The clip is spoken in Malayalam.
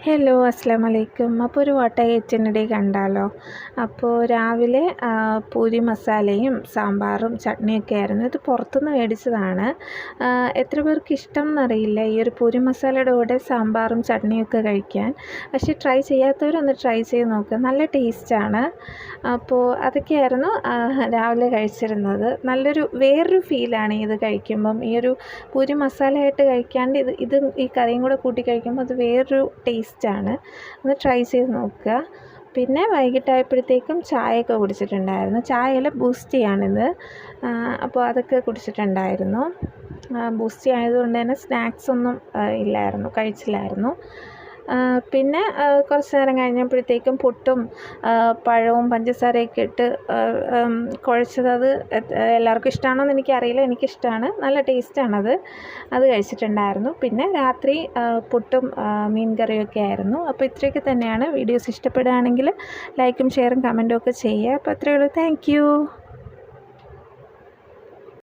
ഹലോ അസ്സലാമു അലൈക്കും. അപ്പോൾ ഒരു വട്ട കിച്ചണിടെ കണ്ടാലോ. അപ്പോൾ രാവിലെ പൂരി മസാലയും സാമ്പാറും ചട്നിയൊക്കെ ആയിരുന്നു. ഇത് പുറത്തുനിന്ന് മേടിച്ചതാണ്. എത്ര പേർക്ക് ഇഷ്ടം എന്നറിയില്ല ഈ ഒരു പൂരി മസാലയുടെ കൂടെ സാമ്പാറും ചട്നിയൊക്കെ കഴിക്കാൻ. പക്ഷേ ട്രൈ ചെയ്യാത്തവരൊന്ന് ട്രൈ ചെയ്ത് നോക്കുക, നല്ല ടേസ്റ്റാണ്. അപ്പോൾ അതൊക്കെയായിരുന്നു രാവിലെ കഴിച്ചിരുന്നത്. വേറൊരു ഫീലാണ് ഇത് കഴിക്കുമ്പം. ഈ ഒരു പൂരി മസാലയായിട്ട് കഴിക്കാണ്ട് ഈ കറിയും കൂടെ കൂട്ടി കഴിക്കുമ്പോൾ അത് വേറൊരു ടേസ്റ്റാണ്. ഒന്ന് ട്രൈ ചെയ്ത് നോക്കുക. പിന്നെ വൈകിട്ടായപ്പോഴത്തേക്കും ചായയൊക്കെ കുടിച്ചിട്ടുണ്ടായിരുന്നു. ചായയിൽ ബൂസ്റ്റിയാണിത്. അപ്പോൾ അതൊക്കെ കുടിച്ചിട്ടുണ്ടായിരുന്നു. ബൂസ്റ്റി ആയതുകൊണ്ട് തന്നെ സ്നാക്സൊന്നും കഴിച്ചില്ലായിരുന്നു. പിന്നെ കുറച്ച് നേരം കഴിഞ്ഞപ്പോഴത്തേക്കും പുട്ടും പഴവും പഞ്ചസാരയൊക്കെ ഇട്ട് കുഴച്ചത്, എല്ലാവർക്കും ഇഷ്ടമാണോയെന്ന് എനിക്കറിയില്ല, എനിക്കിഷ്ടമാണ്, നല്ല ടേസ്റ്റാണത്. അത് കഴിച്ചിട്ടുണ്ടായിരുന്നു. പിന്നെ രാത്രി പുട്ടും മീൻ കറിയൊക്കെ ആയിരുന്നു. അപ്പോൾ ഇത്രയൊക്കെ തന്നെയാണ്. വീഡിയോസ് ഇഷ്ടപ്പെടുകയാണെങ്കിൽ ലൈക്കും ഷെയറും കമൻറ്റും ഒക്കെ ചെയ്യുക. അപ്പോൾ അത്രയേ ഉള്ളൂ. Thank you.